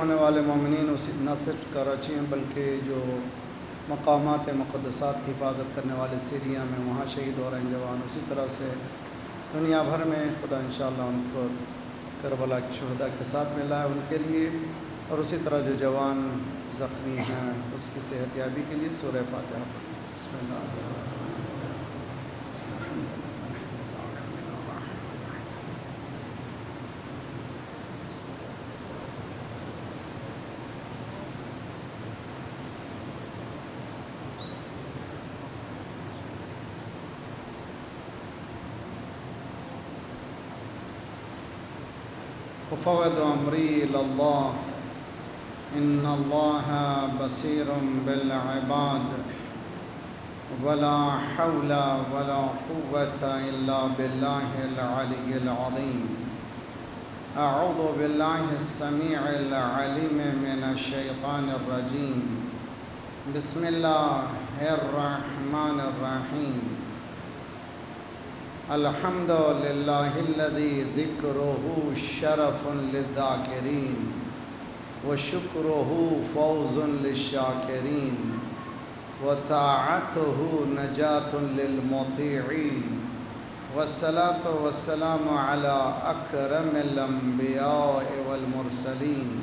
ہونے والے مومنین نہ صرف کراچی میں بلکہ جو مقامات مقدسات کی حفاظت کرنے والے سیریا میں وہاں شہید ہو رہے ہیں جوان، اسی طرح سے دنیا بھر میں خدا انشاءاللہ ان کو کربلا کے شہداء کے ساتھ ملا ہے ان کے لیے، اور اسی طرح جو جوان زخمی ہیں اس کی صحت یابی کے لیے سورہ فاتحہ بسم اللہ الرحمن الرحیم۔ وفوض امری الی اللہ ان اللہ بصیر بالعباد ولا حول ولا قوة الا باللہ العلی العظیم۔ اعوذ باللہ السمیع العلیم من الشیطان الرجیم۔ بسم اللہ الرحمن الرحیم۔ الحمد للہ الذی ذکرہ شرف للذاکرین وشکرہ فوز للشاکرین وطاعتہ نجات للمطیعین والصلاة والسلام علی اکرم الانبیاء والمرسلین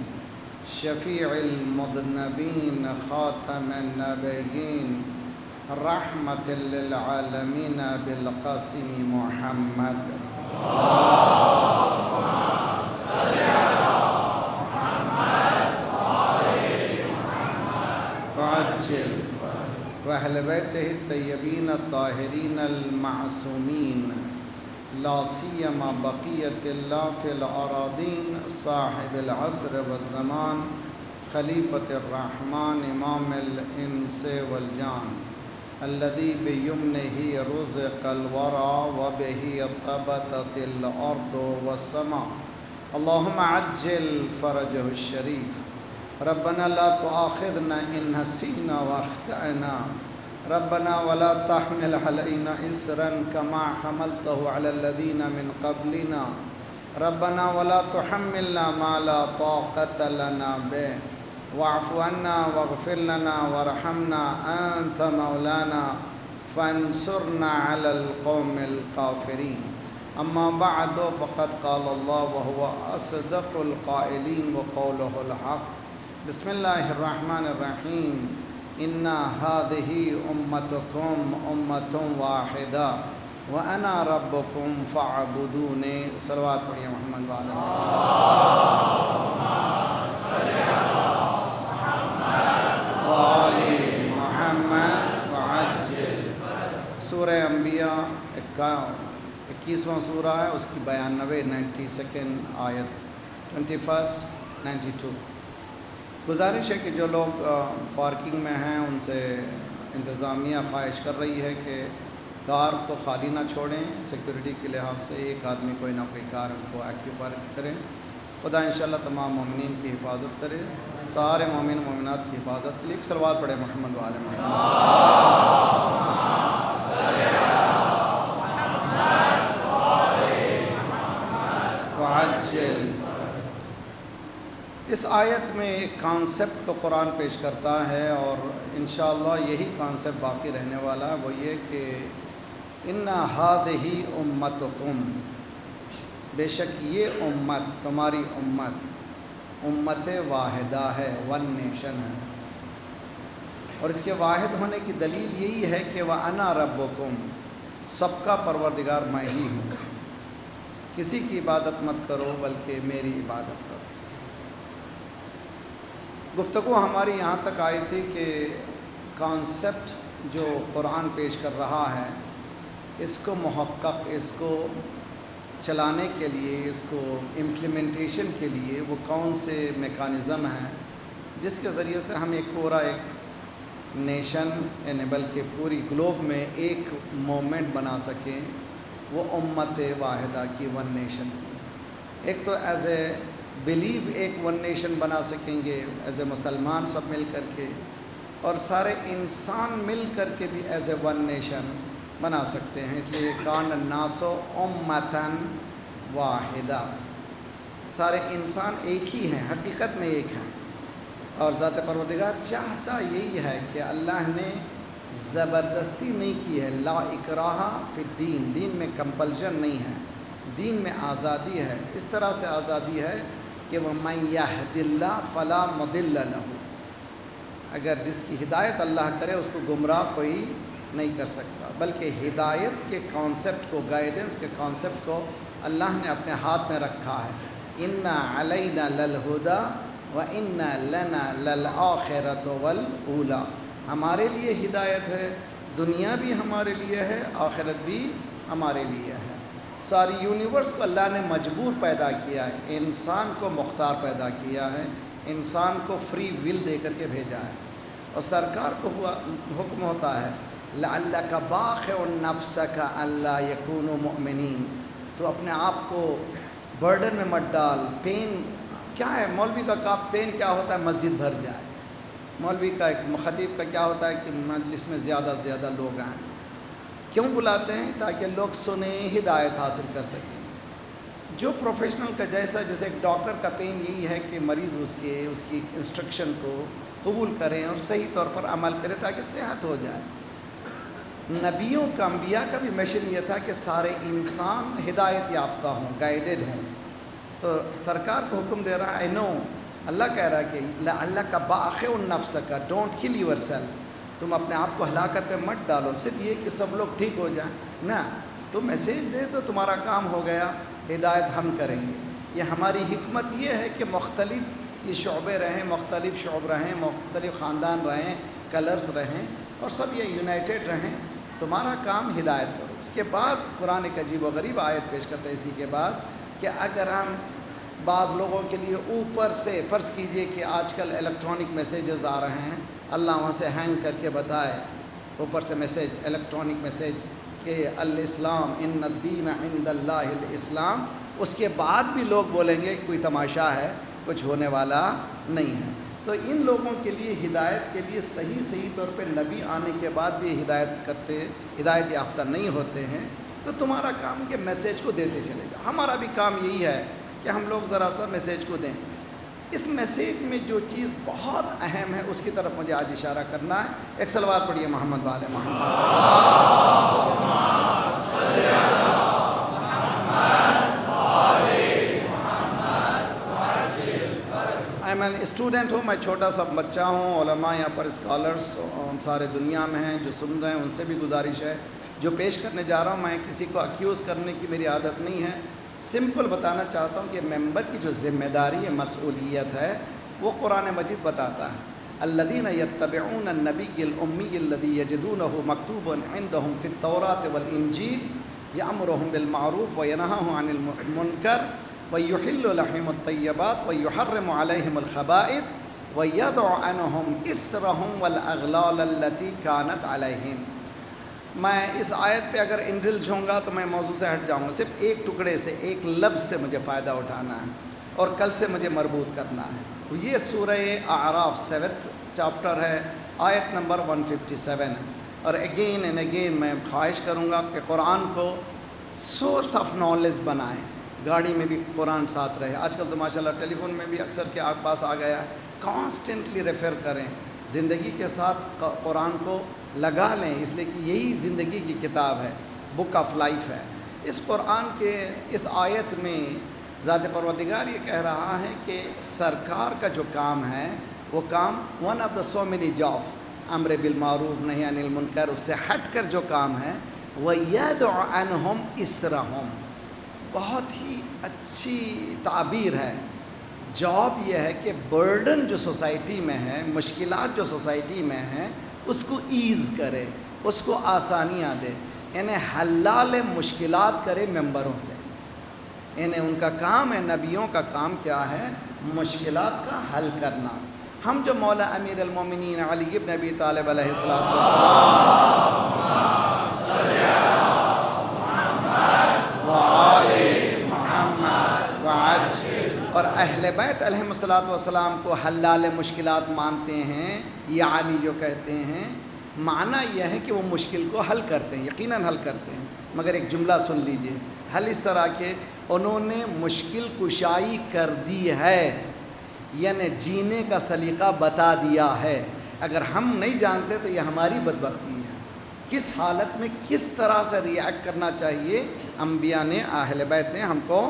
شفیع المذنبین خاتم النبیین رحمت للعالمین بالقاسم محمد۔ وعجل واہل بیتہ الطیبین الطاہرین المعصومین لا سیما بقیت اللہ فی الاراضین صاحب العصر والزمان خلیفۃ الرحمن امام الانس والجان الذي بيمنه رزق الورى وبه طبتت الأرض والسماء اللهم عجل فرجه الشريف ربنا لا تؤاخذنا إن نسينا وأخطأنا ربنا ولا تحمل علينا إصرا كما حملته على الذين من قبلنا ربنا ولا تحملنا ما لا طاقة لنا به واعف عنا واغفر لنا وارحمنا أنت مولانا فانصرنا على القوم الكافرين أما بعد فقد قال الله وهو أصدق القائلين وقوله الحق بسم الله الرحمن الرحيم إن هذه أمتكم أمة واحدة وأنا ربكم فاعبدوني صلوات محمد وعلى محمد وعجل۔ سورہ انبیاء 21واں سورہ ہے، اس کی 92 آیت 21 92۔ گزارش ہے کہ جو لوگ پارکنگ میں ہیں ان سے انتظامیہ خواہش کر رہی ہے کہ کار کو خالی نہ چھوڑیں، سیکورٹی کے لحاظ سے ایک آدمی کوئی نہ کوئی کار کو آکیوپائی کریں۔ خدا انشاءاللہ تمام مومنین کی حفاظت کرے، سارے مومن مومنات کی حفاظت کے لیے ایک صلوات پڑھے محمد وعلی محمد۔ وعجل۔ اس آیت میں ایک کانسیپٹ کو قرآن پیش کرتا ہے اور انشاءاللہ یہی کانسیپٹ باقی رہنے والا ہے، وہ یہ کہ ان ہذہ امتکم، بے شک یہ امت تمہاری امت واحدہ ہے، ون نیشن ہے، اور اس کے واحد ہونے کی دلیل یہی ہے کہ وَأَنَا رَبُّكُمْ، سب کا پروردگار میں ہی ہوں، کسی کی عبادت مت کرو بلکہ میری عبادت کرو۔ گفتگو ہماری یہاں تک آئی تھی کہ کانسیپٹ جو قرآن پیش کر رہا ہے اس کو محقق، اس کو چلانے کے لیے، اس کو امپلیمنٹیشن کے لیے وہ کون سے میکانزم ہیں جس کے ذریعے سے ہم ایک پورا ایک نیشن یعنی بلکہ پوری گلوب میں ایک موومنٹ بنا سکیں، وہ امت واحدہ کی، ون نیشن کی۔ ایک تو ایز اے بلیو ایک ون نیشن بنا سکیں گے ایز اے مسلمان سب مل کر کے، اور سارے انسان مل کر کے بھی ایز اے ون نیشن بنا سکتے ہیں۔ اس لیے کان الناس امۃ واحدہ، سارے انسان ایک ہی ہیں، حقیقت میں ایک ہیں، اور ذات پروردگار چاہتا یہی ہے کہ اللہ نے زبردستی نہیں کی ہے، لا اکراہ فی الدین، دین میں کمپلشن نہیں ہے، دین میں آزادی ہے۔ اس طرح سے آزادی ہے کہ وَمَن يَهْدِ اللَّهُ فَلَا مُضِلَّ لَهُ، اگر جس کی ہدایت اللہ کرے اس کو گمراہ کوئی نہیں کر سکتا، بلکہ ہدایت کے کانسیپٹ کو، گائیڈنس کے کانسیپٹ کو اللہ نے اپنے ہاتھ میں رکھا ہے۔ إِنَّ عَلَيْنَا لَلْهُدَى وَإِنَّ لَنَا لَلْآخِرَةُ وَالْأُولَى، ہمارے لیے ہدایت ہے، دنیا بھی ہمارے لیے ہے، آخرت بھی ہمارے لیے ہے۔ ساری یونیورس کو اللہ نے مجبور پیدا کیا ہے، انسان کو مختار پیدا کیا ہے، انسان کو فری ول دے کر کے بھیجا ہے، اور سرکار کو حکم ہوتا ہے لَعَلَّكَ بَاخِعٌ نَفْسَكَ أَلَّا يَكُونُوا مُؤْمِنِينَ، تو اپنے آپ کو برڈن میں مت ڈال۔ پین کیا ہے؟ مولوی کا کام پین کیا ہوتا ہے؟ مسجد بھر جائے۔ مولوی کا، ایک خطیب کا کیا ہوتا ہے کہ مجلس میں زیادہ سے زیادہ لوگ آئیں۔ کیوں بلاتے ہیں؟ تاکہ لوگ سنیں، ہدایت حاصل کر سکیں۔ جو پروفیشنل کا جیسے ایک ڈاکٹر کا پین یہی ہے کہ مریض اس کی انسٹرکشن کو قبول کریں اور صحیح طور پر عمل کریں تاکہ صحت ہو جائے۔ نبیوں کا، انبیاء کا بھی مشن یہ تھا کہ سارے انسان ہدایت یافتہ ہوں، گائیڈڈ ہوں۔ تو سرکار کو حکم دے رہا ہے، نو، اللہ کہہ رہا ہے کہ لَعَلَّكَ بَاخِعٌ نَفْسَكَ، ڈونٹ کل یور سیلف، تم اپنے آپ کو ہلاکت میں مت ڈالو صرف یہ کہ سب لوگ ٹھیک ہو جائیں، نہ، تم میسیج دے دو، تمہارا کام ہو گیا، ہدایت ہم کریں گے۔ یہ ہماری حکمت یہ ہے کہ مختلف یہ شعبے رہیں، مختلف شعب رہیں، مختلف خاندان رہیں، کلرز رہیں، اور سب یہ یونائٹڈ رہیں، تمہارا کام ہدایت کرو۔ اس کے بعد قرآن ایک عجیب و غریب آیت پیش کرتا ہے اسی کے بعد، کہ اگر ہم بعض لوگوں کے لیے اوپر سے، فرض کیجئے کہ آج کل الیکٹرانک میسیجز آ رہے ہیں، اللہ وہاں سے ہینگ کر کے بتائے اوپر سے میسیج، الیکٹرانک میسیج کہ الاسلام ان الدین عند اللہ الاسلام، اس کے بعد بھی لوگ بولیں گے کوئی تماشا ہے، کچھ ہونے والا نہیں ہے۔ تو ان لوگوں کے لیے ہدایت کے لیے صحیح طور پہ نبی آنے کے بعد بھی ہدایت یافتہ نہیں ہوتے ہیں، تو تمہارا کام کہ میسیج کو دیتے چلے گا۔ ہمارا بھی کام یہی ہے کہ ہم لوگ ذرا سا میسیج کو دیں۔ اس میسیج میں جو چیز بہت اہم ہے اس کی طرف مجھے آج اشارہ کرنا ہے۔ ایک صلوات پڑھیے محمد والے محمد۔ میں اسٹوڈنٹ ہوں، میں چھوٹا سا بچہ ہوں، علماء یہاں پر اسکالرس سارے دنیا میں ہیں جو سن رہے ہیں، ان سے بھی گزارش ہے، جو پیش کرنے جا رہا ہوں میں کسی کو اکیوز کرنے کی میری عادت نہیں ہے، سمپل بتانا چاہتا ہوں کہ ممبر کی جو ذمہ داری ہے، مسئولیت ہے، وہ قرآن مجید بتاتا ہے۔ الذین یتبعون النبی الامی الذی یجدونہ مکتوبا عندہم فی التوراۃ والانجیل یأمرہم بالمعروف وینہاہم عن المنکر وَيُحِلُّ لَهُمُ الطَّيِّبَاتِ وَيُحَرِّمُ عَلَيْهِمُ الْخَبَائِثَ وَيَضَعُ عَنْهُمْ إِصْرَهُمْ وَالْأَغْلَالَ الَّتِي كَانَتْ عَلَيْهِمْ۔ میں اس آیت پہ اگر انڈلج ہوں گا تو میں موضوع سے ہٹ جاؤں گا، صرف ایک ٹکڑے سے، ایک لفظ سے مجھے فائدہ اٹھانا ہے اور کل سے مجھے مربوط کرنا ہے۔ یہ سورہ اعراف 7 چیپٹر ہے، آیت نمبر 157 ہے، اور اگین اینڈ اگین میں خواہش کروں گا کہ قرآن کو سورس آف نالج بنائیں، گاڑی میں بھی قرآن ساتھ رہے۔ آج کل تو ماشاءاللہ ٹیلی فون میں بھی اکثر کے آپ پاس آ گیا ہے، کانسٹنٹلی ریفر کریں، زندگی کے ساتھ قرآن کو لگا لیں، اس لیے کہ یہی زندگی کی کتاب ہے، بک آف لائف ہے۔ اس قرآن کے اس آیت میں ذات پروردگار یہ کہہ رہا ہے کہ سرکار کا جو کام ہے وہ کام one of the so many job, امر بالمعروف نہی عن المنکر، اس سے ہٹ کر جو کام ہے وَيَدْعُ عَنْهُمْ إِسْرَهُمْ، بہت ہی اچھی تعبیر ہے۔ جاب یہ ہے کہ برڈن جو سوسائٹی میں ہے، مشکلات جو سوسائٹی میں ہیں، اس کو ایز کرے، اس کو آسانیاں دے، یعنی حلال مشکلات کرے ممبروں سے، یعنی ان کا کام ہے، نبیوں کا کام کیا ہے؟ مشکلات کا حل کرنا۔ ہم جو مولا امیر المومنین علی ابن ابی طالب علیہ السلام اور اہل بیت علیہم السلام کو حلال مشکلات مانتے ہیں، یہ علی جو کہتے ہیں، معنی یہ ہے کہ وہ مشکل کو حل کرتے ہیں، یقیناً حل کرتے ہیں، مگر ایک جملہ سن لیجئے، حل اس طرح کہ انہوں نے مشکل کشائی کر دی ہے، یعنی جینے کا سلیقہ بتا دیا ہے۔ اگر ہم نہیں جانتے تو یہ ہماری بدبختی ہے، کس حالت میں کس طرح سے ریئیکٹ کرنا چاہیے انبیاء نے، اہل بیت نے ہم کو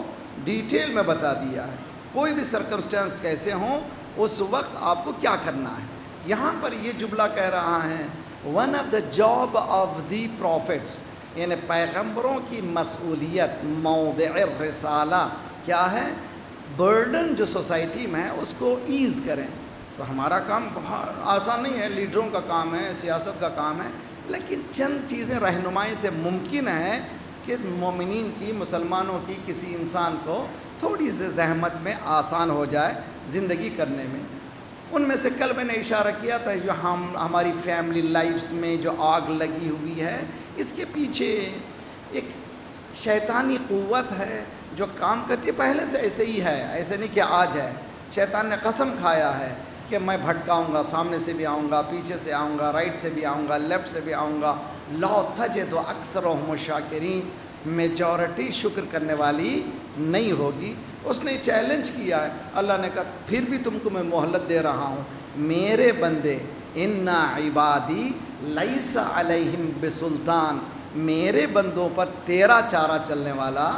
ڈیٹیل میں بتا دیا ہے۔ کوئی بھی سرکمسٹانس کیسے ہوں اس وقت آپ کو کیا کرنا ہے۔ یہاں پر یہ جملہ کہہ رہا ہے one of the job of the prophets, یعنی پیغمبروں کی مسئولیت موضع الرسالہ کیا ہے، برڈن جو سوسائٹی میں ہے اس کو ایز کریں۔ تو ہمارا کام بہت آسان نہیں ہے، لیڈروں کا کام ہے، سیاست کا کام ہے، لیکن چند چیزیں رہنمائی سے ممکن ہے کہ مومنین کی، مسلمانوں کی کسی انسان کو تھوڑی سی زحمت میں آسان ہو جائے زندگی کرنے میں۔ ان میں سے کل میں نے اشارہ کیا تھا جو ہماری فیملی لائفز میں جو آگ لگی ہوئی ہے، اس کے پیچھے ایک شیطانی قوت ہے جو کام کرتی ہے، پہلے سے ایسے ہی ہے، ایسے نہیں کہ آج ہے۔ شیطان نے قسم کھایا ہے کہ میں بھٹکاؤں گا، سامنے سے بھی آؤں گا، پیچھے سے آؤں گا، رائٹ سے بھی آؤں گا، لیفٹ سے بھی آؤں گا، لا تجد اکثرهم شاکرین، میجورٹی شکر کرنے والی نہیں ہوگی۔ اس نے چیلنج کیا ہے، اللہ نے کہا پھر بھی تم کو میں مہلت دے رہا ہوں، میرے بندے ان عبادی لیس علیہم بسلطان، میرے بندوں پر تیرا چارہ چلنے والا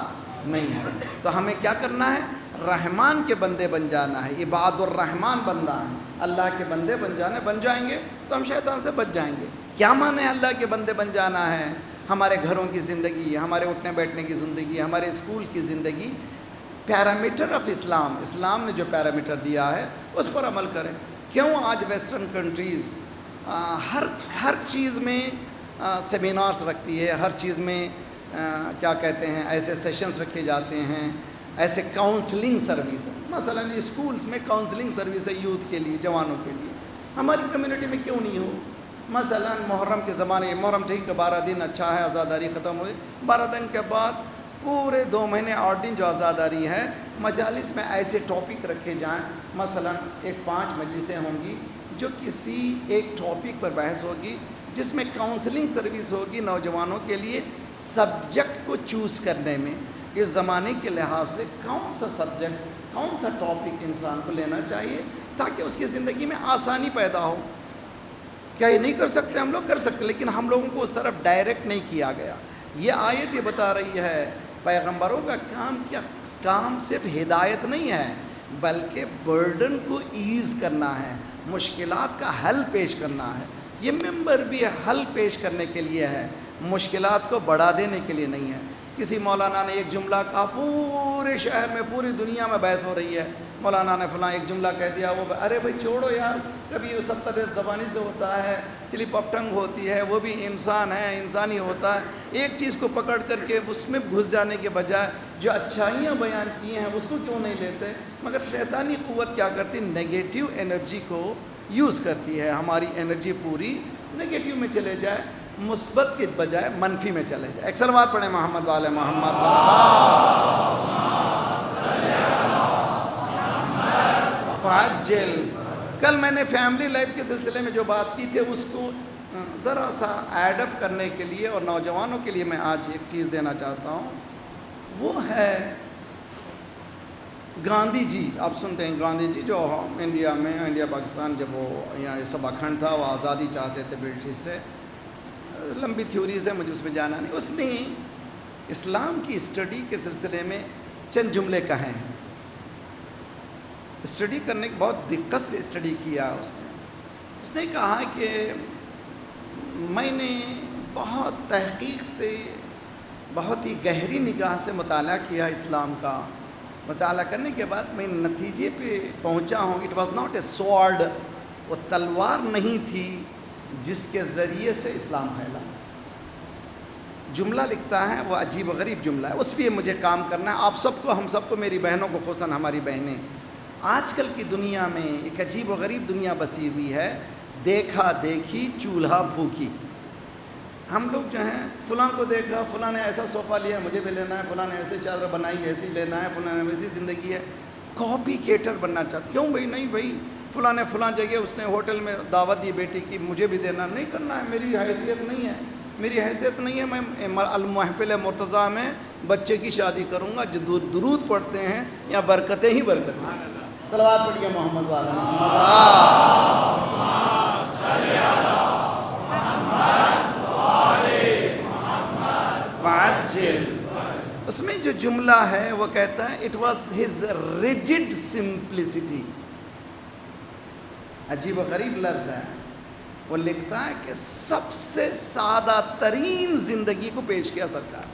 نہیں ہے۔ تو ہمیں کیا کرنا ہے، رحمان کے بندے بن جانا ہے، عباد الرحمن بننا ہے، اللہ کے بندے بن جائیں گے تو ہم شیطان سے بچ جائیں گے۔ کیا معنی ہے اللہ کے بندے بن جانا ہے؟ ہمارے گھروں کی زندگی، ہمارے اٹھنے بیٹھنے کی زندگی، ہمارے اسکول کی زندگی، پیرامیٹر آف اسلام، اسلام نے جو پیرامیٹر دیا ہے اس پر عمل کریں۔ کیوں آج ویسٹرن کنٹریز ہر چیز میں سیمینارز رکھتی ہے، ہر چیز میں کیا کہتے ہیں، ایسے سیشنز رکھے جاتے ہیں، ایسے کاؤنسلنگ سروس ہے، مثلا اسکولز میں کاؤنسلنگ سروس ہے یوتھ کے لیے، جوانوں کے لیے۔ ہماری کمیونٹی میں کیوں نہیں ہو؟ مثلا محرم کے زمانے، محرم ٹھیک ہے 12 دن اچھا ہے، آزاداری ختم ہوئی، 12 دن کے بعد پورے 2 مہینے 8 دن جو آزاداری ہے، مجالس میں ایسے ٹاپک رکھے جائیں، مثلا 5 مجلسیں ہوں گی جو کسی ایک ٹاپک پر بحث ہوگی، جس میں کاؤنسلنگ سروس ہوگی نوجوانوں کے لیے سبجیکٹ کو چوز کرنے میں، اس زمانے کے لحاظ سے کون سا سبجیکٹ، کون سا ٹاپک انسان کو لینا چاہیے تاکہ اس کی زندگی میں آسانی پیدا ہو۔ کیا یہ نہیں کر سکتے؟ ہم لوگ کر سکتے، لیکن ہم لوگوں کو اس طرف ڈائریکٹ نہیں کیا گیا۔ یہ آیت یہ بتا رہی ہے پیغمبروں کا کام صرف ہدایت نہیں ہے، بلکہ برڈن کو ایز کرنا ہے، مشکلات کا حل پیش کرنا ہے۔ یہ ممبر بھی حل پیش کرنے کے لیے ہے، مشکلات کو بڑھا دینے کے لیے نہیں ہے۔ کسی مولانا نے ایک جملہ کہا، پورے شہر میں، پوری دنیا میں بحث ہو رہی ہے، مولانا نے فلاں ایک جملہ کہہ دیا، وہ ارے بھائی چھوڑو یار، کبھی وہ سب قدر زبانی سے ہوتا ہے، سلپ آف ٹنگ ہوتی ہے، وہ بھی انسان ہے، انسانی ہوتا ہے۔ ایک چیز کو پکڑ کر کے اس میں گھس جانے کے بجائے جو اچھائیاں بیان کی ہیں اس کو کیوں نہیں لیتے؟ مگر شیطانی قوت کیا کرتی؟ نگیٹیو انرجی کو یوز کرتی ہے، ہماری انرجی پوری نگیٹیو میں چلے جائے، مثبت کے بجائے منفی میں چلے جائے۔ ایک صلوات پڑھیں محمد والے محمد عجل۔ کل میں نے فیملی لائف کے سلسلے میں جو بات کی تھی اس کو ذرا سا ایڈ اپ کرنے کے لیے اور نوجوانوں کے لیے میں آج ایک چیز دینا چاہتا ہوں، وہ ہے گاندھی جی۔ آپ سنتے ہیں گاندھی جی جو انڈیا میں، انڈیا پاکستان جب وہ یہاں سب اکھنڈ تھا، وہ آزادی چاہتے تھے برٹش سے، لمبی تھیوریز ہے، مجھے اس میں جانا نہیں۔ اس نے اسلام کی اسٹڈی کے سلسلے میں چند جملے کہے ہیں، اسٹڈی کرنے کی بہت دقت سے اسٹڈی کیا اس نے کہا کہ میں نے بہت تحقیق سے، بہت ہی گہری نگاہ سے مطالعہ کیا اسلام کا، مطالعہ کرنے کے بعد میں نتیجے پہ پہنچا ہوں، it was not a sword, وہ تلوار نہیں تھی جس کے ذریعے سے اسلام پھیلا۔ جملہ لکھتا ہے، وہ عجیب و غریب جملہ ہے، اس پہ مجھے کام کرنا ہے۔ آپ سب کو، ہم سب کو، میری بہنوں کو خصوصاً ہماری بہنیں، آج کل کی دنیا میں ایک عجیب و غریب دنیا بسی ہوئی ہے، دیکھا دیکھی چولہا پھونکی۔ ہم لوگ جو ہیں فلاں کو دیکھا، فلاں نے ایسا صوفہ لیا مجھے بھی لینا ہے، فلاں نے ایسے چادر بنائی ایسی لینا ہے، فلاں نے ویسی زندگی ہے، کاپی کیٹر بننا چاہتا۔ کیوں بھائی؟ نہیں بھائی، فلاں نے فلاں جگہ اس نے ہوٹل میں دعوت دی بیٹی کی، مجھے بھی دینا نہیں، کرنا ہے، میری حیثیت نہیں ہے، میری حیثیت نہیں ہے، میں المحفل مرتضیٰ میں بچے کی شادی کروں گا جو درود پڑھتے ہیں یا برکتیں ہی برکتیں ہیں۔ صلوات پڑھیے محمد والا وعجل۔ اس میں جو جملہ ہے وہ کہتا ہے it was his rigid simplicity, عجیب و غریب لفظ ہے۔ وہ لکھتا ہے کہ سب سے سادہ ترین زندگی کو پیش کیا سرکار،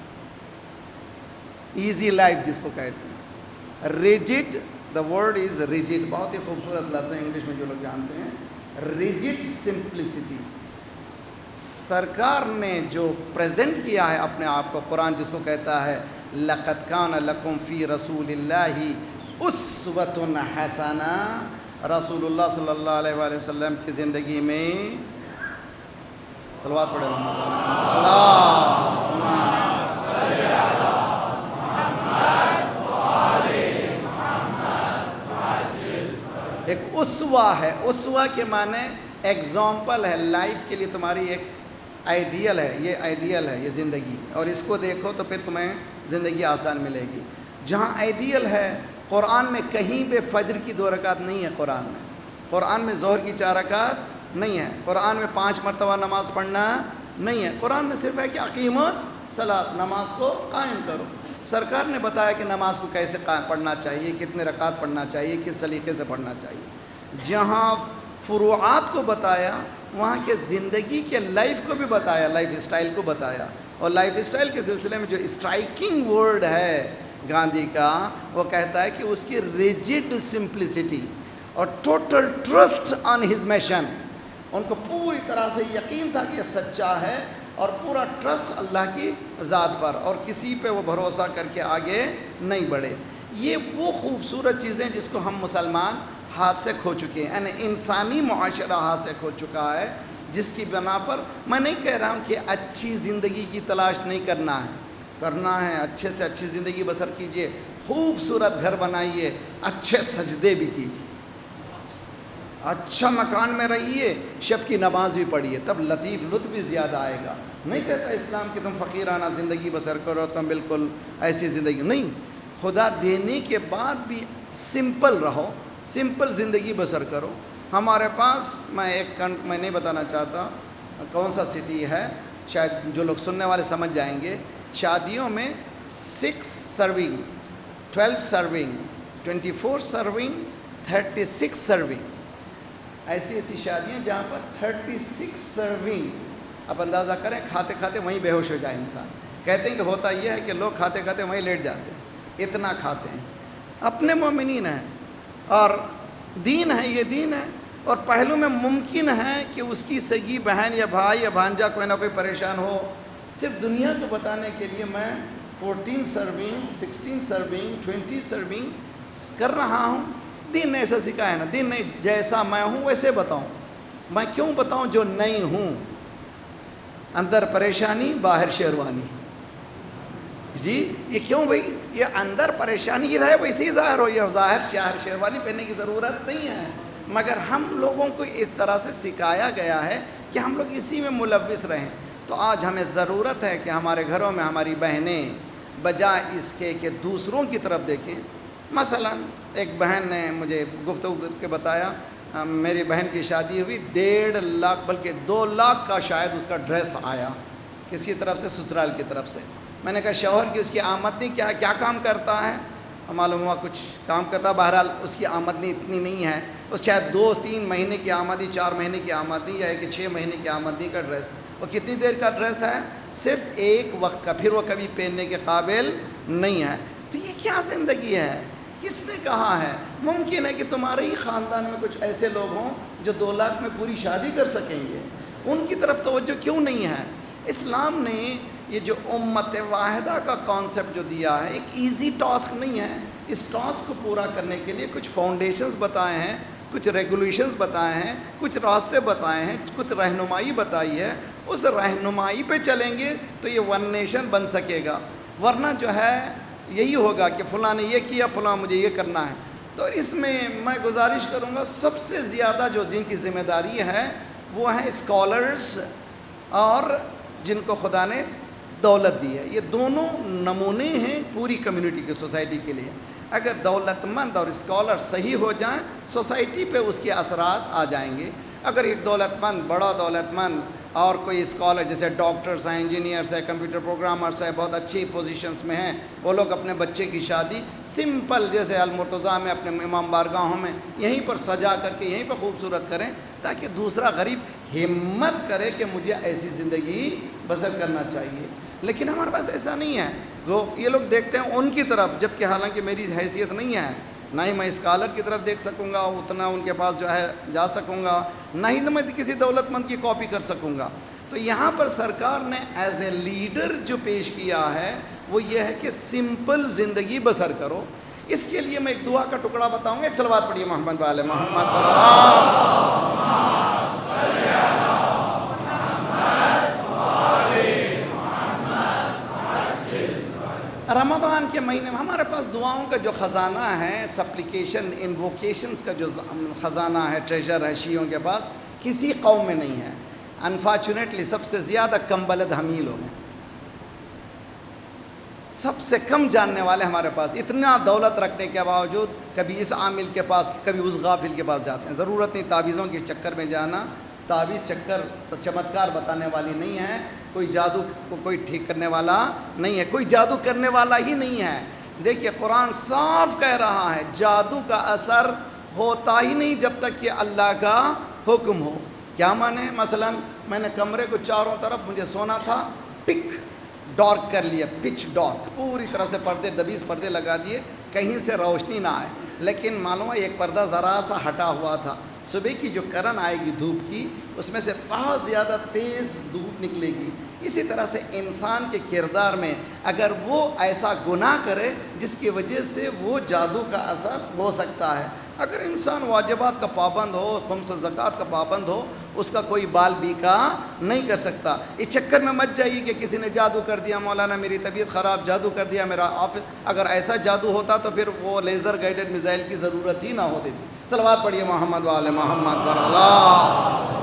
ایزی لائف جس کو کہتے ہیں۔ Rigid, the word is rigid, بہت ہی خوبصورت لفظ ہے انگلش میں جو لوگ جانتے ہیں، ریجڈ سمپلسٹی۔ سرکار نے جو پریزنٹ کیا ہے اپنے آپ کو، قرآن جس کو کہتا ہے لَقَدْ كَانَ لَكُمْ فِي رَسُولِ اللَّهِ أُسْوَةٌ حَسَنَةٌ، رسول اللہ صلی اللہ علیہ وآلہ وسلم کی زندگی میں صلوات پڑھے ایک اسوہ ہے۔ اسوہ کے معنی ایگزامپل ہے، لائف کے لیے تمہاری ایک آئیڈیل ہے، یہ آئیڈیل ہے یہ زندگی، اور اس کو دیکھو تو پھر تمہیں زندگی آسان ملے گی۔ جہاں آئیڈیل ہے، قرآن میں کہیں پہ فجر کی 2 رکعت نہیں ہے، قرآن میں ظہر کی 4 رکعت نہیں ہے، قرآن میں 5 مرتبہ نماز پڑھنا نہیں ہے، قرآن میں صرف ہے کہ اقیموا الصلاۃ، نماز کو قائم کرو۔ سرکار نے بتایا کہ نماز کو کیسے پڑھنا چاہیے، کتنے رکعت پڑھنا چاہیے، کس سلیقے سے پڑھنا چاہیے۔ جہاں فروعات کو بتایا، وہاں کے زندگی کے لائف کو بھی بتایا، لائف اسٹائل کو بتایا۔ اور لائف اسٹائل کے سلسلے میں جو اسٹرائکنگ ورڈ ہے گاندھی کا، وہ کہتا ہے کہ اس کی ریجڈ سمپلسٹی اور total trust on his mission, ان کو پوری طرح سے یقین تھا کہ یہ سچا ہے، اور پورا ٹرسٹ اللہ کی ذات پر، اور کسی پہ وہ بھروسہ کر کے آگے نہیں بڑھے۔ یہ وہ خوبصورت چیزیں جس کو ہم مسلمان ہاتھ سے کھو چکے ہیں، یعنی انسانی معاشرہ ہاتھ سے کھو چکا ہے، جس کی بنا پر میں نہیں کہہ رہا ہوں کہ اچھی زندگی کی تلاش نہیں کرنا ہے، اچھے سے اچھی زندگی بسر کیجئے، خوبصورت گھر بنائیے، اچھے سجدے بھی کیجئے، اچھا مکان میں رہیے، شب کی نماز بھی پڑھیے، تب لطیف لطف بھی زیادہ آئے گا۔ نہیں کہتا اسلام کہ تم فقیرانہ زندگی بسر کرو، تم بالکل ایسی زندگی نہیں، خدا دینے کے بعد بھی سمپل رہو، سمپل زندگی بسر کرو۔ ہمارے پاس، میں نہیں بتانا چاہتا کون سا سٹی ہے، شاید جو لوگ سننے والے سمجھ جائیں گے، شادیوں میں 6 سرونگ، 12 سرونگ، 24 سرونگ، 36 سرونگ، ایسی شادیاں جہاں پر 36 سرونگ، اب اندازہ کریں، کھاتے کھاتے وہیں بے ہوش ہو جائے انسان۔ کہتے ہیں کہ ہوتا یہ ہے کہ لوگ کھاتے کھاتے وہیں لیٹ جاتے ہیں، اتنا کھاتے ہیں۔ اپنے مومنین ہیں اور دین ہے، یہ دین ہے، اور پہلو میں ممکن ہے کہ اس کی سگی بہن یا بھائی یا بھانجا کوئی نہ کوئی پریشان ہو۔ صرف دنیا کو بتانے کے لیے میں 14 سرونگ، 16 سرونگ، 20 سرونگ کر رہا ہوں۔ دین نے ایسا سکھایا ہے نا، دین نہیں، جیسا میں ہوں ویسے بتاؤں۔ میں کیوں بتاؤں جو نہیں ہوں؟ اندر پریشانی باہر شیروانی، جی یہ کیوں بھائی؟ یہ اندر پریشانی ہی رہے ویسے ہی ظاہر ہو، یہ ظاہر شیروانی پہننے کی ضرورت نہیں ہے، مگر ہم لوگوں کو اس طرح سے سکھایا گیا ہے کہ ہم لوگ اسی میں ملوث رہیں۔ تو آج ہمیں ضرورت ہے کہ ہمارے گھروں میں ہماری بہنیں بجائے اس کے کہ دوسروں کی طرف دیکھیں۔ مثلا ایک بہن نے مجھے گفتگو کر کے بتایا، میری بہن کی شادی ہوئی، 1.5 لاکھ بلکہ 2 لاکھ کا شاید اس کا ڈریس آیا، کس کی طرف سے؟ سسرال کی طرف سے۔ میں نے کہا شوہر کی اس کی آمدنی کیا کام کرتا ہے؟ معلوم ہوا کچھ کام کرتا، بہرحال اس کی آمدنی اتنی نہیں ہے، اس شاید 2-3 مہینے کی آمدنی، 4 مہینے کی آمدنی، یا 6 مہینے کی آمدنی کا ڈریس۔ وہ کتنی دیر کا ڈریس ہے؟ صرف ایک وقت کا، پھر وہ کبھی پہننے کے قابل نہیں ہے۔ تو یہ کیا زندگی ہے؟ کس نے کہا ہے؟ ممکن ہے کہ تمہارے ہی خاندان میں کچھ ایسے لوگ ہوں جو 2 لاکھ میں پوری شادی کر سکیں گے، ان کی طرف توجہ کیوں نہیں ہے؟ اسلام نے یہ جو امت واحدہ کا کانسیپٹ جو دیا ہے، ایک ایزی ٹاسک نہیں ہے۔ اس ٹاسک کو پورا کرنے کے لیے کچھ فاؤنڈیشنز بتائے ہیں، کچھ ریگولیشنز بتائے ہیں، کچھ راستے بتائے ہیں، کچھ رہنمائی بتائی ہے۔ اس رہنمائی پہ چلیں گے تو یہ ون نیشن بن سکے گا، ورنہ جو ہے یہی ہوگا کہ فلاں نے یہ کیا، فلاں مجھے یہ کرنا ہے۔ تو اس میں گزارش کروں گا، سب سے زیادہ جو جن کی ذمہ داری ہے وہ ہیں اسکالرز، اور جن کو خدا نے دولت دی ہے. یہ دونوں نمونے ہیں پوری کمیونٹی کے, سوسائٹی کے لیے. اگر دولت مند اور اسکالر صحیح ہو جائیں سوسائٹی پہ اس کے اثرات آ جائیں گے. اگر ایک دولت مند, بڑا دولت مند اور کوئی اسکالر جیسے ڈاکٹرز ہیں, انجینئرس ہیں, کمپیوٹر پروگرامرس ہیں, بہت اچھی پوزیشنز میں ہیں, وہ لوگ اپنے بچے کی شادی سمپل جیسے المرتضیٰ میں اپنے امام بارگاہوں میں یہیں پر سجا کر کے یہیں پر خوبصورت کریں, تاکہ دوسرا غریب ہمت کرے کہ مجھے ایسی زندگی بسر کرنا چاہیے. لیکن ہمارے پاس ایسا نہیں ہے. یہ لوگ دیکھتے ہیں ان کی طرف, جبکہ حالانکہ میری حیثیت نہیں ہے, نہ ہی میں اسکالر کی طرف دیکھ سکوں گا, اتنا ان کے پاس جو ہے جا سکوں گا, نہ ہی میں کسی دولت مند کی کاپی کر سکوں گا. تو یہاں پر سرکار نے ایز اے لیڈر جو پیش کیا ہے وہ یہ ہے کہ سمپل زندگی بسر کرو. اس کے لیے میں ایک دعا کا ٹکڑا بتاؤں گا. ایک صلوات پڑھیے محمد والے محمد پر. رمضان کے مہینے میں ہمارے پاس دعاؤں کا جو خزانہ ہے, سپلیکیشن انووکیشنز کا جو خزانہ ہے, ٹریجر ہے شیعوں کے پاس, کسی قوم میں نہیں ہے. انفارچونیٹلی سب سے زیادہ کم بلد ہم ہی لوگ ہیں, سب سے کم جاننے والے ہمارے پاس. اتنا دولت رکھنے کے باوجود کبھی اس عامل کے پاس کبھی اس غافل کے پاس جاتے ہیں. ضرورت نہیں تعویذوں کے چکر میں جانا. تعویذ چکر چمتکار بتانے والی نہیں ہے, کوئی جادو کو کوئی ٹھیک کرنے والا نہیں ہے, کوئی جادو کرنے والا ہی نہیں ہے. دیکھیے قرآن صاف کہہ رہا ہے جادو کا اثر ہوتا ہی نہیں جب تک کہ اللہ کا حکم ہو. کیا مانے؟ مثلا میں نے کمرے کو چاروں طرف, مجھے سونا تھا, پک ڈارک کر لیا, پچ ڈارک, پوری طرح سے پردے 20 پردے لگا دیے, کہیں سے روشنی نہ آئے. لیکن معلوم ہے ایک پردہ ذرا سا ہٹا ہوا تھا. صبح کی جو کرن آئے گی دھوپ کی, اس میں سے بہت زیادہ تیز دھوپ نکلے گی. اسی طرح سے انسان کے کردار میں اگر وہ ایسا گناہ کرے جس کی وجہ سے وہ جادو کا اثر ہو سکتا ہے. اگر انسان واجبات کا پابند ہو, خمس و زکوٰۃ کا پابند ہو, اس کا کوئی بال بیکا نہیں کر سکتا. اس چکر میں مت جائیے کہ کسی نے جادو کر دیا, مولانا میری طبیعت خراب, جادو کر دیا میرا آفس. اگر ایسا جادو ہوتا تو پھر وہ لیزر گائیڈڈ میزائل کی ضرورت ہی نہ ہوتی تھی. صلوات پڑھیے محمد والے محمد پر. اللہ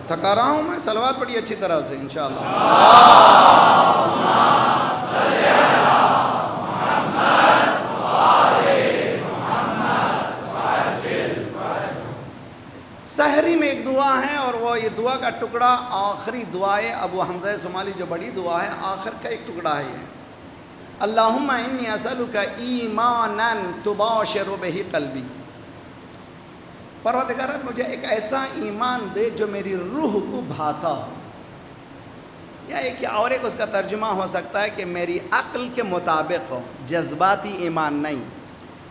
تھکا رہا ہوں میں, صلوات پڑھیے اچھی طرح سے انشاءاللہ. سحری میں ایک دعا ہے, اور وہ یہ دعا کا ٹکڑا آخری دعائے ابو حمزہ صومالی جو بڑی دعا ہے, آخر کا ایک ٹکڑا ہے یہ. اللہم انی اسألک ایمانا تباشر بہ قلبی. پروردگار مجھے ایک ایسا ایمان دے جو میری روح کو بھاتا ہو, یا ایک اور ایک اس کا ترجمہ ہو سکتا ہے کہ میری عقل کے مطابق ہو. جذباتی ایمان نہیں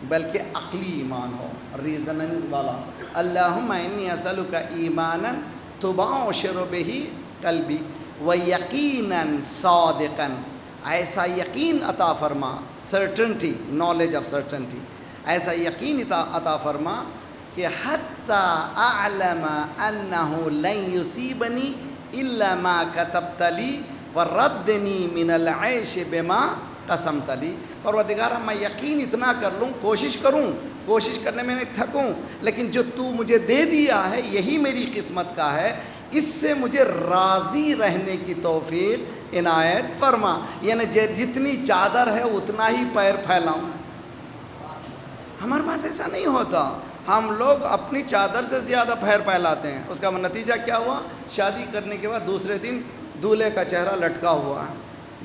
بلکہ عقلی ایمان ہو, ریزننگ والا. اللہم انی اسألک ایمانا تباشر بہ قلبی و یقینا صادقا. ایسا یقین عطا فرما, سرٹنٹی, نالج آف سرٹنٹی, ایسا یقین عطا فرما کہ حتی اعلم انہ لن یصیبنی الا ما کتبت لی وردنی من العیش بما قسمت لی. پروردگارہ میں یقین اتنا کر لوں, کوشش کروں, کوشش کرنے میں نہیں تھکوں, لیکن جو تو مجھے دے دیا ہے یہی میری قسمت کا ہے, اس سے مجھے راضی رہنے کی توفیق عنایت فرما. یعنی جتنی چادر ہے اتنا ہی پیر پھیلاؤں. ہمارے پاس ایسا نہیں ہوتا, ہم لوگ اپنی چادر سے زیادہ پیر پھیلاتے ہیں. اس کا نتیجہ کیا ہوا؟ شادی کرنے کے بعد دوسرے دن دولہے کا چہرہ لٹکا ہوا ہے.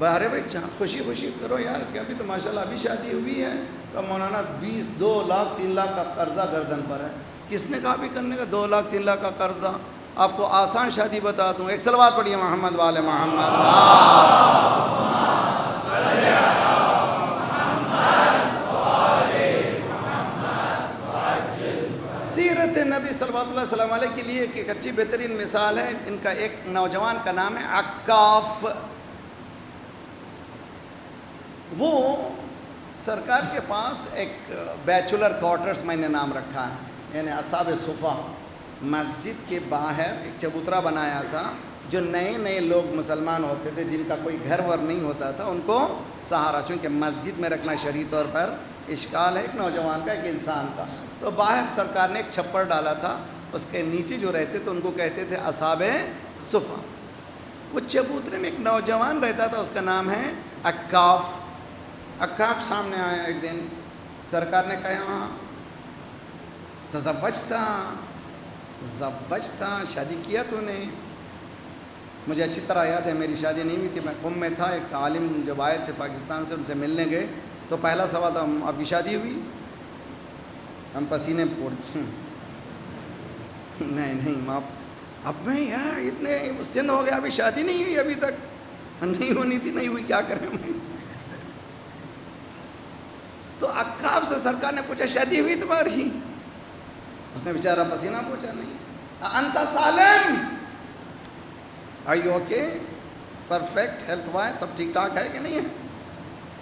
ارے بھائی خوشی خوشی کرو یار, کہ ابھی تو ماشاءاللہ ابھی شادی ہوئی ہے. تو مولانا 2 لاکھ 3 لاکھ کا قرضہ گردن پر ہے. کس نے کہا بھی کرنے کا 2 لاکھ 3 لاکھ کا قرضہ؟ آپ کو آسان شادی بتا دوں. ایک صلوات پڑھیے محمد والے محمد. سیرت نبی صلی اللہ علیہ وسلم علیہ کے لیے ایک اچھی بہترین مثال ہے. ان کا ایک نوجوان کا نام ہے عکاف. وہ سرکار کے پاس ایک بیچلر کوارٹرز میں نے نام رکھا ہے, یعنی اصحاب صفہ, مسجد کے باہر ایک چبوترا بنایا تھا. جو نئے نئے لوگ مسلمان ہوتے تھے, جن کا کوئی گھر ور نہیں ہوتا تھا, ان کو سہارا, چونکہ مسجد میں رکھنا شرعی طور پر اشکال ہے ایک نوجوان کا, ایک انسان کا. تو باہر سرکار نے ایک چھپر ڈالا تھا, اس کے نیچے جو رہتے تھے ان کو کہتے تھے اصحاب صفہ. وہ چبوترے میں ایک نوجوان رہتا تھا، اس کا نام ہے عکاف. عکاف سامنے آیا ایک دن، سرکار نے کہا تزوجتا، شادی کیا تو نے؟ مجھے اچھی طرح یاد ہے، میری شادی نہیں ہوئی تھی، میں قم میں تھا. ایک عالم جب آئے تھے پاکستان سے، ان سے ملنے گئے تو پہلا سوال تھا آپ کی شادی ہوئی؟ ہم پسینے نہیں معاف، اب میں یار اتنے سن ہو گیا ابھی شادی نہیں ہوئی ابھی تک. نہیں ہونی تھی، نہیں ہوئی، کیا کریں میں. تو عکاف سے سرکار نے پوچھا شادی ہوئی تمہاری؟ اس نے بیچارہ پسینہ پوچھا نہیں. انت سالم، are you okay, perfect health wise سب ٹھیک ٹھاک ہے کہ نہیں ہے؟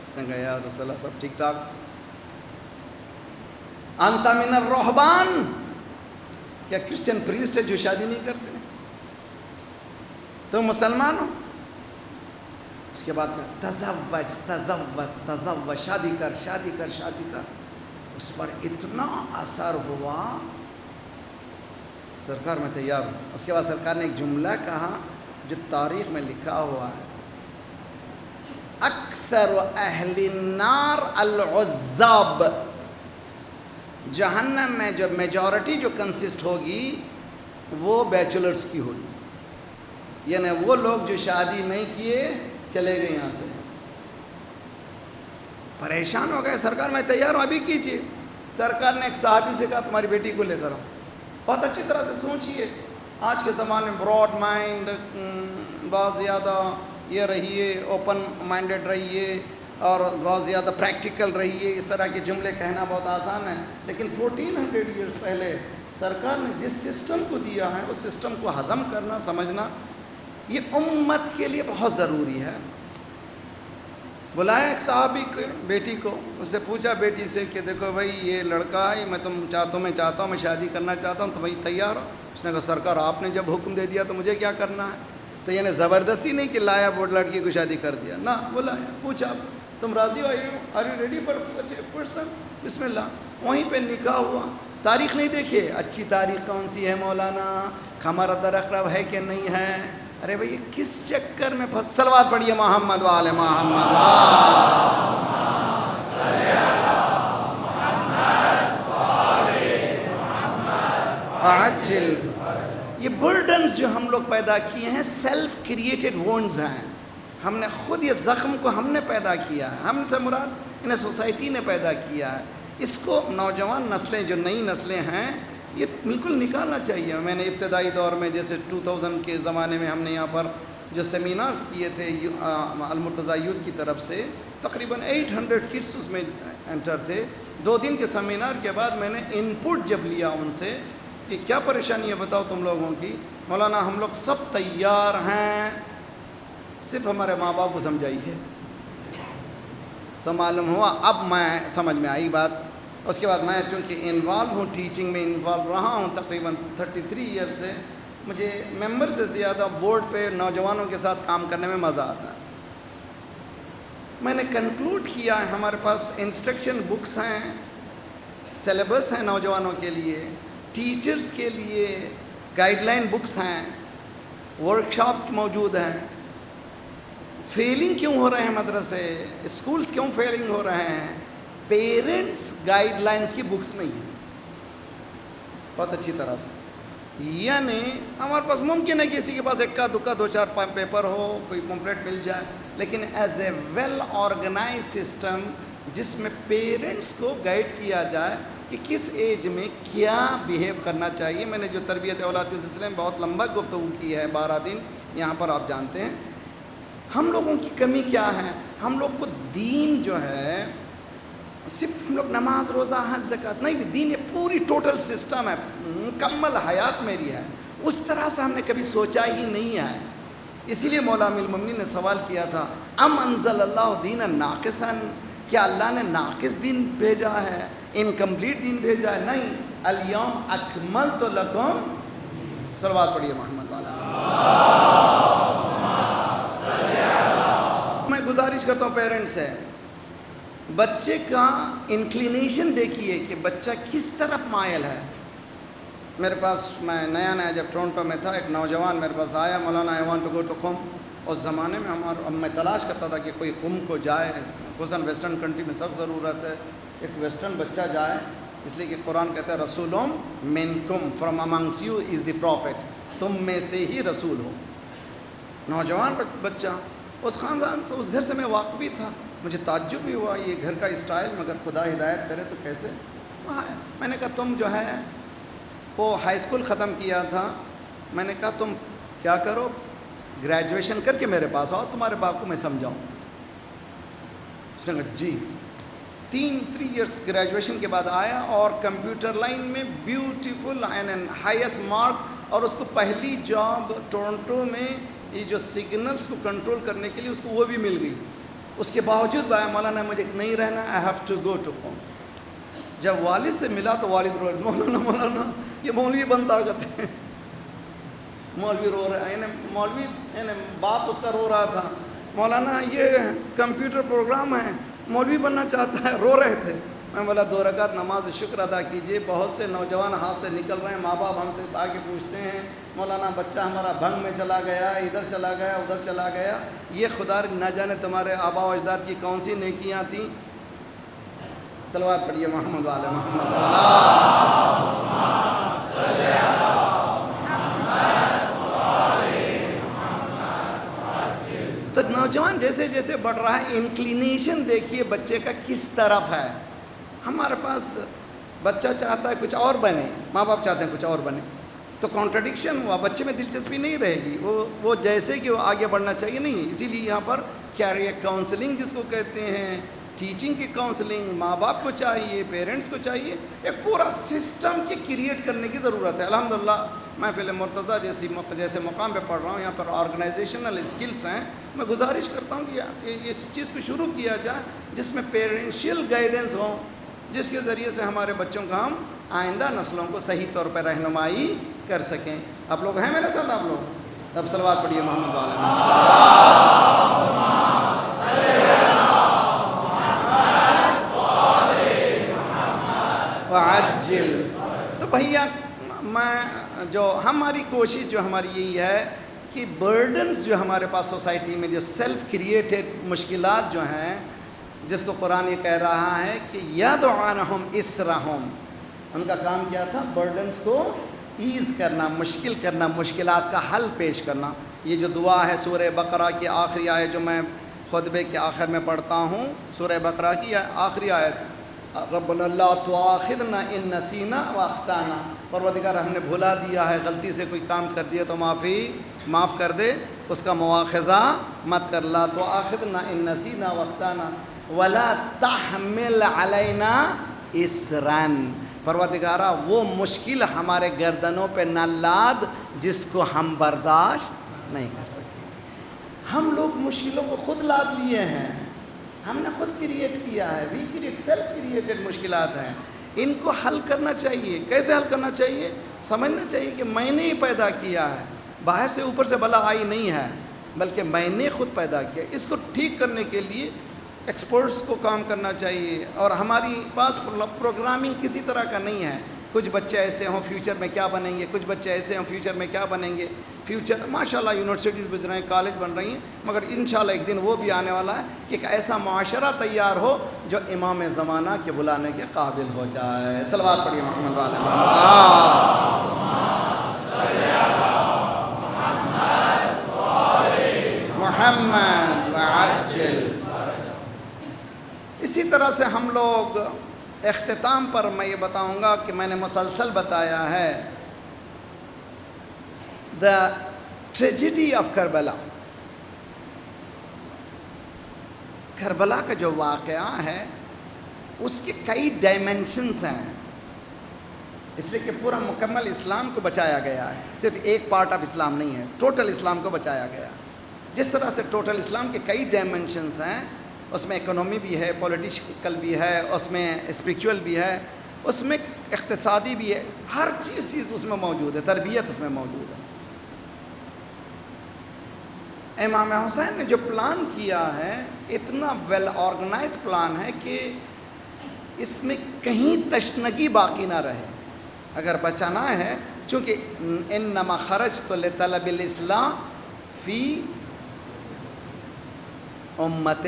اس نے کہا یا رسول اللہ سب ٹھیک ٹھاک. انت من الرہبان، کیا کرسچن پریسٹ ہے جو شادی نہیں کرتے؟ تم مسلمان ہو؟ اس کے بعد تزوج، شادی کر. اس پر اتنا اثر ہوا، سرکار میں تیار ہوں. اس کے بعد سرکار نے ایک جملہ کہا جو تاریخ میں لکھا ہوا ہے، اکثر اہل النار العزاب. جہنم میں جو میجورٹی جو کنسسٹ ہوگی وہ بیچلرز کی ہوگی، یعنی وہ لوگ جو شادی نہیں کیے چلے گئے یہاں سے. پریشان ہو گئے. سرکار میں تیار ہوں ابھی کیجیے. سرکار نے ایک صحابی سے کہا تمہاری بیٹی کو لے کر آؤ. بہت اچھی طرح سے سوچیے، آج کے زمانے میں براڈ مائنڈ، بہت زیادہ یہ رہیے، اوپن مائنڈڈ رہیے اور بہت زیادہ پریکٹیکل رہیے. اس طرح کے جملے کہنا بہت آسان ہے، لیکن 1400 ایئرس پہلے سرکار نے جس سسٹم کو دیا ہے اس سسٹم کو ہضم کرنا، سمجھنا یہ امت کے لیے بہت ضروری ہے. بلایا ایک صحابی کو، بیٹی کو، اس سے پوچھا بیٹی سے کہ دیکھو بھائی یہ لڑکا ہے، میں چاہتا ہوں میں شادی کرنا چاہتا ہوں، تو بھائی تیار ہو؟ اس نے کہا سرکار آپ نے جب حکم دے دیا تو مجھے کیا کرنا ہے. تو یعنی زبردستی نہیں کہ لایا وہ لڑکی کو شادی کر دیا، نہ بلایا، پوچھا تم راضی ہو، are you ready for person, بسم اللہ. وہیں پہ نکاح ہوا. تاریخ نہیں دیکھیے، اچھی تاریخ کون سی ہے مولانا، ہمارا درخرب ہے کہ نہیں ہے. ارے بھائی یہ کس چکر میں صلوات پڑھیے محمد وآل محمد عجل. یہ برڈنز جو ہم لوگ پیدا کیے ہیں سیلف کریٹڈ وونڈز ہیں. ہم نے خود یہ زخم کو ہم نے پیدا کیا ہے، ہم سے مراد انہیں سوسائٹی نے پیدا کیا ہے. اس کو نوجوان نسلیں جو نئی نسلیں ہیں یہ بالکل نکالنا چاہیے. میں نے ابتدائی دور میں جیسے 2000 کے زمانے میں ہم نے یہاں پر جو سیمینارز کیے تھے المرتضیٰ یوتھ کی طرف سے، تقریباً 800 کڈس اس میں انٹر تھے. 2 دن کے سیمینار کے بعد میں نے ان پٹ جب لیا ان سے کہ کیا پریشانی ہے بتاؤ تم لوگوں کی. مولانا ہم لوگ سب تیار ہیں، صرف ہمارے ماں باپ کو سمجھائیے. تو معلوم ہوا، اب میں سمجھ میں آئی بات. اس کے بعد میں چونکہ انوالو ہوں، ٹیچنگ میں انوالو رہا ہوں تقریباً 33 ایئر سے، مجھے ممبر سے زیادہ بورڈ پہ نوجوانوں کے ساتھ کام کرنے میں مزہ آتا ہے. میں نے کنکلوڈ کیا ہے ہمارے پاس انسٹرکشن بکس ہیں، سلیبس ہیں نوجوانوں کے لیے، ٹیچرز کے لیے گائیڈ لائن بکس ہیں، ورکشاپس موجود ہیں. فیلنگ کیوں ہو رہے ہیں مدرسے، اسکولز کیوں فیلنگ ہو رہے ہیں؟ پیرنٹس گائیڈ لائنز کی بکس نہیں ہیں بہت اچھی طرح سے. یعنی ہمارے پاس ممکن ہے کسی کے پاس اکا دکا 2-4 پیپر ہو، کوئی پمفلیٹ مل جائے، لیکن as a well organise system جس میں پیرنٹس کو گائیڈ کیا جائے کہ کس ایج میں کیا بیہیو کرنا چاہیے. میں نے جو تربیت اولاد کے سلسلے میں بہت لمبا گفتگو کی ہے، 12 دن یہاں پر آپ جانتے ہیں. ہم لوگوں کی کمی کیا ہے؟ ہم لوگ کو دین جو ہے صرف ہم لوگ نماز روزہ حج زکوٰۃ نہیں، دین یہ پوری ٹوٹل سسٹم ہے، مکمل حیات میری ہے. اس طرح سے ہم نے کبھی سوچا ہی نہیں ہے. اسی لیے مولا امیر المومنین نے سوال کیا تھا ام انزل اللہ دینا ناقصا، کیا اللہ نے ناقص دین بھیجا ہے، انکمپلیٹ دین بھیجا ہے؟ نہیں. الیوم اکملت لکم، صلوات پڑھیے محمد والا. میں گزارش کرتا ہوں پیرنٹس سے، بچے کا انکلینیشن دیکھیے کہ بچہ کس طرف مائل ہے. میرے پاس میں نیا جب ٹورنٹو میں تھا، ایک نوجوان میرے پاس آیا، مولانا I want to go to Qom. اس زمانے میں میں تلاش کرتا تھا کہ کوئی قم کو جائے، خصوصاً ویسٹرن کنٹری میں سخت ضرورت ہے ایک ویسٹرن بچہ جائے، اس لیے کہ قرآن کہتا ہے رسولم منکم، from amongst you is the prophet, تم میں سے ہی رسول ہو. نوجوان بچہ، اس خاندان سے، اس گھر سے میں واقف بھی تھا. مجھے تعجب بھی ہوا، یہ گھر کا اسٹائل، مگر خدا ہدایت کرے تو کیسے وہاں ہے. میں نے کہا تم جو ہے وہ ہائی اسکول ختم کیا تھا، میں نے کہا تم کیا کرو، گریجویشن کر کے میرے پاس آؤ، تمہارے باپ کو میں سمجھاؤں. اس نے کہا جی. 3 ایئرس گریجویشن کے بعد آیا اور کمپیوٹر لائن میں بیوٹیفل اینڈ ہائیسٹ مارک، اور اس کو پہلی جاب ٹورنٹو میں یہ جو سگنلز کو کنٹرول کرنے کے لیے اس کو وہ بھی مل گئی. اس کے باوجود بھائی مولانا مجھے نہیں رہنا، I have to go to Qom. جب والد سے ملا تو والد رو رہے، مولانا یہ مولوی بنتا کرتے ہیں. مولوی رو رہا ہے، یعنی مولوی یعنی باپ اس کا رو رہا تھا، مولانا یہ کمپیوٹر پروگرام ہے، مولوی بننا چاہتا ہے، رو رہے تھے. میں بولا 2 رکعت نماز شکر ادا کیجئے. بہت سے نوجوان ہاتھ سے نکل رہے ہیں، ماں باپ ہم سے آ کے پوچھتے ہیں مولانا بچہ ہمارا بھنگ میں چلا گیا، ادھر چلا گیا، ادھر چلا گیا. یہ خدا نہ جانے تمہارے آبا و اجداد کی کون سی نیکیاں تھیں. صلوات پڑھیے محمد والے محمد. تو نوجوان جیسے جیسے بڑھ رہا ہے، انکلینیشن دیکھیے بچے کا کس طرف ہے. ہمارے پاس بچہ چاہتا ہے کچھ اور بنے، ماں باپ چاہتے ہیں کچھ اور بنے، تو کانٹرڈکشن ہوا، بچے میں دلچسپی نہیں رہے گی. وہ جیسے کہ وہ آگے بڑھنا چاہیے نہیں. اسی لیے یہاں پر کیریئر کاؤنسلنگ جس کو کہتے ہیں، ٹیچنگ کی کاؤنسلنگ، ماں باپ کو چاہیے، پیرنٹس کو چاہیے، ایک پورا سسٹم کی کریٹ کرنے کی ضرورت ہے. الحمدللہ میں محفل مرتضیٰ جیسے مقام پہ پڑھ رہا ہوں، یہاں پر آرگنائزیشنل اسکلس ہیں. میں گزارش کرتا ہوں کہ اس چیز کو شروع کیا جائے جس میں پیرنشیل گائیڈنس ہو، جس کے ذریعے سے ہمارے بچوں کا ہم آئندہ نسلوں کو صحیح طور پر رہنمائی کر سکیں. آپ لوگ ہیں میرے ساتھ؟ آپ لوگ اب صلوات پڑھیے محمد وعجل. تو بھیا جو ہماری کوشش جو ہماری یہی ہے کہ برڈنز جو ہمارے پاس سوسائٹی میں جو سیلف کریٹڈ مشکلات جو ہیں، جس کو قرآن یہ کہہ رہا ہے کہ یدعنہم اسرہم، ان کا کام کیا تھا؟ برڈنز کو ایز کرنا، مشکل کرنا، مشکلات کا حل پیش کرنا. یہ جو دعا ہے سورہ بقرہ کی آخری آیت جو میں خطبے کے آخر میں پڑھتا ہوں، سورہ بقرہ کی آخری آیت، ربنا لا تؤاخذنا ان نسینا واخطانا، پروردگار ہم نے بھلا دیا ہے، غلطی سے کوئی کام کر دیا تو معاف کر دے، اس کا مواخذہ مت کر. لا تؤاخذنا ان نسینا واخطانا ولا تحمل علینا اسرا، پروردگارہ وہ مشکل ہمارے گردنوں پہ نہ لاد جس کو ہم برداشت نہیں کر سکتے. ہم لوگ مشکلوں کو خود لاد لیے ہیں، ہم نے خود کریٹ کیا ہے. وی کریٹ، سیلف کریٹڈ مشکلات ہیں. ان کو حل کرنا چاہیے. کیسے حل کرنا چاہیے؟ سمجھنا چاہیے کہ میں نے ہی پیدا کیا ہے، باہر سے اوپر سے بلا آئی نہیں ہے، بلکہ میں نے خود پیدا کیا. اس کو ٹھیک کرنے کے لیے ایکسپرٹس کو کام کرنا چاہیے. اور ہماری پاس پروگرامنگ کسی طرح کا نہیں ہے. کچھ بچے ایسے ہوں فیوچر میں کیا بنیں گے، کچھ بچے ایسے ہوں فیوچر میں کیا بنیں گے. فیوچر ماشاءاللہ یونیورسٹیز بج رہے ہیں، کالج بن رہی ہیں، مگر انشاءاللہ ایک دن وہ بھی آنے والا ہے کہ ایک ایسا معاشرہ تیار ہو جو امام زمانہ کے بلانے کے قابل ہو جائے. صلوات پڑھیے محمد والے محمد وعجل. اسی طرح سے ہم لوگ اختتام پر میں یہ بتاؤں گا کہ میں نے مسلسل بتایا ہے دا ٹریجڈی آف کربلا. کربلا کا جو واقعہ ہے اس کے کئی ڈائمنشنز ہیں، اس لیے کہ پورا مکمل اسلام کو بچایا گیا ہے. صرف ایک پارٹ آف اسلام نہیں ہے، ٹوٹل اسلام کو بچایا گیا. جس طرح سے ٹوٹل اسلام کے کئی ڈائمنشنز ہیں، اس میں اکنومی بھی ہے، پولیٹیکل بھی ہے، اس میں اسپریچول بھی ہے، اس میں اقتصادی بھی ہے، ہر چیز اس میں موجود ہے، تربیت اس میں موجود ہے. امام حسین نے جو پلان کیا ہے اتنا ویل آرگنائز پلان ہے کہ اس میں کہیں تشنگی باقی نہ رہے. اگر بچانا ہے، چونکہ انما خرجت لطلب الاصلاح فی امت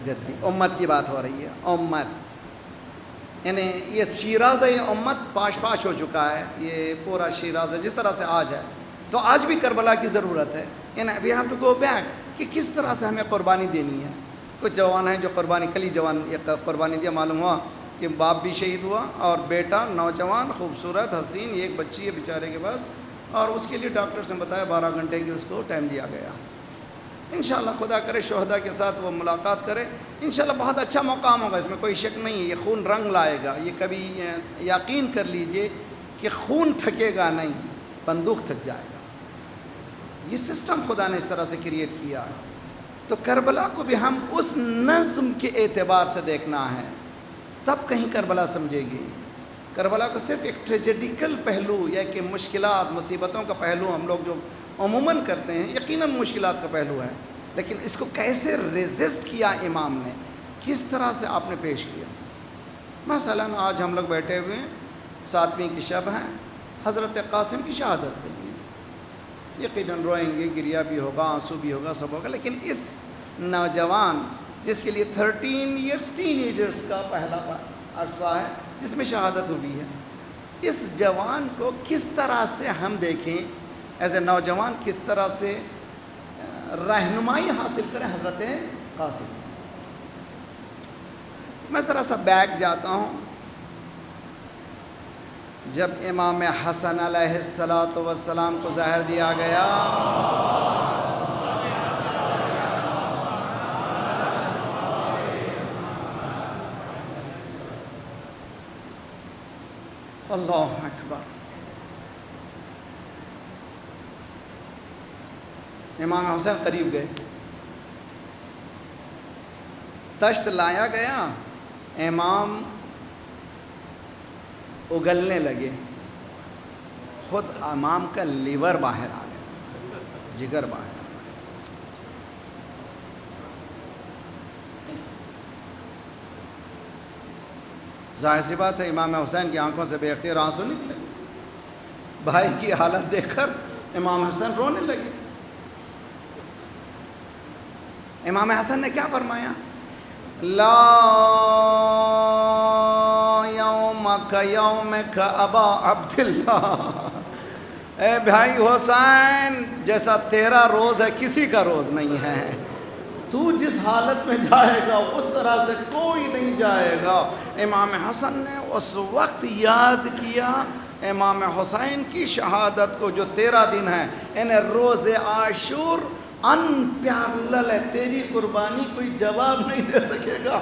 جدی، امت کی بات ہو رہی ہے، امت یعنی یہ شیرازہ امت پاش پاش ہو چکا ہے، یہ پورا شیرازہ جس طرح سے آج ہے، تو آج بھی کربلا کی ضرورت ہے، یعنی we have to go back کہ کس طرح سے ہمیں قربانی دینی ہے۔ کچھ جوان ہیں جو قربانی کلی جوان یہ قربانی دیا، معلوم ہوا کہ باپ بھی شہید ہوا اور بیٹا نوجوان خوبصورت حسین، ایک بچی ہے بیچارے کے پاس، اور اس کے لیے ڈاکٹر سے بتایا 12 گھنٹے کی اس کو ٹائم دیا گیا۔ انشاءاللہ خدا کرے شہداء کے ساتھ وہ ملاقات کرے، انشاءاللہ بہت اچھا مقام ہوگا، اس میں کوئی شک نہیں ہے، یہ خون رنگ لائے گا، یہ کبھی یقین کر لیجئے کہ خون تھکے گا نہیں، بندوق تھک جائے گا۔ یہ سسٹم خدا نے اس طرح سے کریٹ کیا ہے۔ تو کربلا کو بھی ہم اس نظم کے اعتبار سے دیکھنا ہے، تب کہیں کربلا سمجھے گی۔ کربلا کو صرف ایک ٹریجیڈیکل پہلو یا کہ مشکلات مصیبتوں کا پہلو ہم لوگ جو عموماً کرتے ہیں، یقیناً مشکلات کا پہلو ہے، لیکن اس کو کیسے ریزسٹ کیا امام نے، کس طرح سے آپ نے پیش کیا۔ مثلاً آج ہم لوگ بیٹھے ہوئے ہیں، 7ویں کی شب ہیں، حضرت قاسم کی شہادت کے لیے یقیناً روئیں گے، گریہ بھی ہوگا، آنسو بھی ہوگا، سب ہوگا، لیکن اس نوجوان جس کے لیے 13 ایئرس ٹین ایجرس کا پہلا عرصہ ہے جس میں شہادت ہوئی ہے، اس جوان کو کس طرح سے ہم دیکھیں ایز اے نوجوان، کس طرح سے رہنمائی حاصل کریں حضرت قاسم سے۔ میں ذرا سا بیک جاتا ہوں، جب امام حسن علیہ السلام کو زہر دیا گیا، اللہ اکبر، امام حسین قریب گئے، تشت لایا گیا، امام اگلنے لگے، خود امام کا لیور باہر آ گیا، جگر باہر آ گیا۔ ظاہر سی بات ہے امام حسین کی آنکھوں سے بے اختیار آنسو نکلے، بھائی کی حالت دیکھ کر امام حسین رونے لگے۔ امام حسن نے کیا فرمایا؟ لا یومک یومک ابا عبداللہ، اے بھائی حسین جیسا تیرا روز ہے کسی کا روز نہیں ہے، تو جس حالت میں جائے گا اس طرح سے کوئی نہیں جائے گا۔ امام حسن نے اس وقت یاد کیا امام حسین کی شہادت کو جو 13 دن ہے، انہیں روز عاشور ان پیارلل ہے، تیری قربانی کوئی جواب نہیں دے سکے گا۔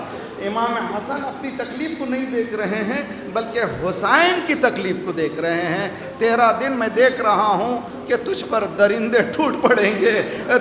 امام حسن اپنی تکلیف کو نہیں دیکھ رہے ہیں بلکہ حسین کی تکلیف کو دیکھ رہے ہیں۔ 13 دن میں دیکھ رہا ہوں کہ تجھ پر درندے ٹوٹ پڑیں گے،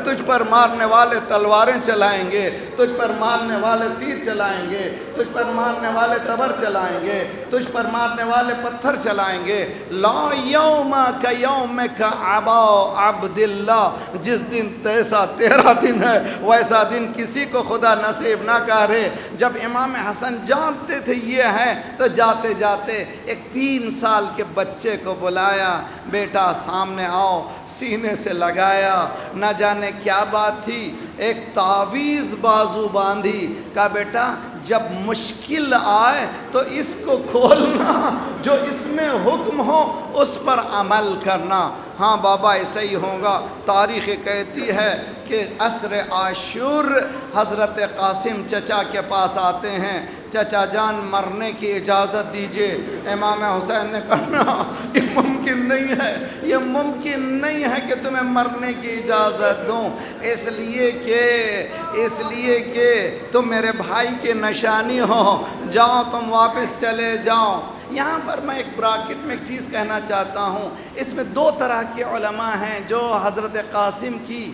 تجھ پر مارنے والے تلواریں چلائیں گے، تجھ پر مارنے والے تیر چلائیں گے، تجھ پر مارنے والے تبر چلائیں گے، تجھ پر مارنے والے پتھر چلائیں گے۔ لا یوم کا یوم کا ابا عبداللہ، جس دن ایسا 13 دن ہے ویسا دن کسی کو خدا نصیب نہ کرے۔ جب امام حسن جانتے تھے یہ ہے تو جاتے جاتے ایک 3 سال کے بچے کو بلایا، بیٹا سامنے آؤ، سینے سے لگایا، نہ جانے کیا بات تھی، ایک تعویذ بازو باندھی، کہا بیٹا جب مشکل آئے تو اس کو کھولنا، جو اس میں حکم ہو اس پر عمل کرنا۔ ہاں بابا ایسا ہی ہوگا۔ تاریخ کہتی ہے کہ عصر عاشور حضرت قاسم چچا کے پاس آتے ہیں، چچا جان مرنے کی اجازت دیجئے۔ امام حسین نے کہا یہ ممکن نہیں ہے، یہ ممکن نہیں ہے کہ تمہیں مرنے کی اجازت دوں، اس لیے کہ تم میرے بھائی کی نشانی ہو، جاؤ تم واپس چلے جاؤ۔ یہاں پر میں ایک براکٹ میں ایک چیز کہنا چاہتا ہوں، اس میں 2 طرح کے علماء ہیں جو حضرت قاسم کی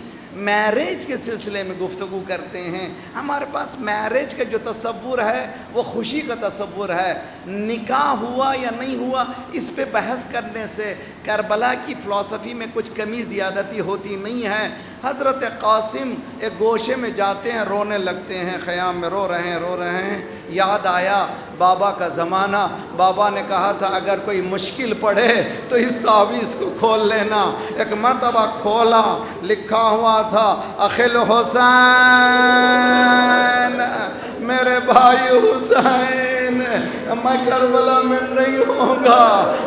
میرج کے سلسلے میں گفتگو کرتے ہیں۔ ہمارے پاس میرج کا جو تصور ہے وہ خوشی کا تصور ہے، نکاح ہوا یا نہیں ہوا اس پہ بحث کرنے سے کربلا کی فلسفی میں کچھ کمی زیادتی ہوتی نہیں ہے۔ حضرت قاسم ایک گوشے میں جاتے ہیں، رونے لگتے ہیں، خیام میں رو رہے ہیں۔ یاد آیا بابا کا زمانہ، بابا نے کہا تھا اگر کوئی مشکل پڑے تو اس تعویذ کو کھول لینا۔ ایک مرتبہ کھولا، لکھا ہوا تھا اخل حسین، میرے بھائی حسین، میں کربلا میں نہیں ہوں گا،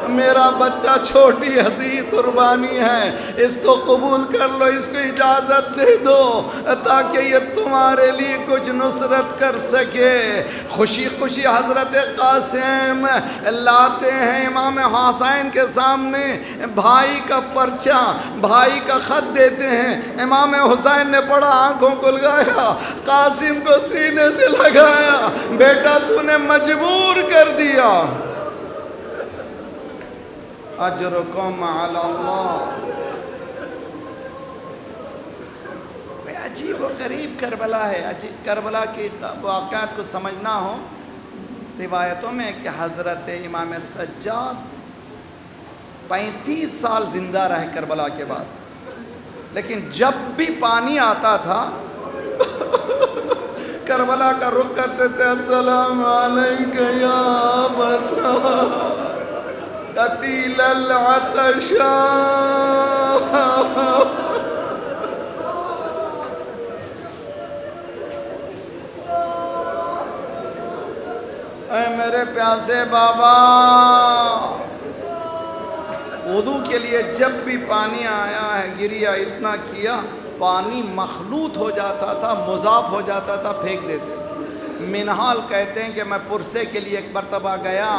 میرا بچہ چھوٹی حسین قربانی ہے، اس کو قبول کر لو، اس کو اجازت دے دو تاکہ یہ تمہارے لیے کچھ نصرت کر سکے۔ خوشی خوشی حضرت قاسم لاتے ہیں امام حسین کے سامنے بھائی کا پرچہ، بھائی کا خط دیتے ہیں۔ امام حسین نے پڑھا، آنکھوں کو لگایا، قاسم کو سینے سے لگایا، بیٹا تو نے مجبور کر دیا، اجرکم علی اللہ۔ عجیب و غریب کربلا ہے۔ عجیب کربلا کی واقعات کو سمجھنا ہو، روایتوں میں کہ حضرت امام سجاد 35 سال زندہ رہے کربلا کے بعد، لیکن جب بھی پانی آتا تھا کربلا کا رخ کرتے تھے، السلام علیکہ یا ابترا قتیل العطشان۔ اے میرے پیاسے بابا، وضو کے لیے جب بھی پانی آیا ہے گریا اتنا کیا، پانی مخلوط ہو جاتا تھا، مضاف ہو جاتا تھا، پھینک دیتے تھے۔ منہال کہتے ہیں کہ میں پرسے کے لیے ایک مرتبہ گیا،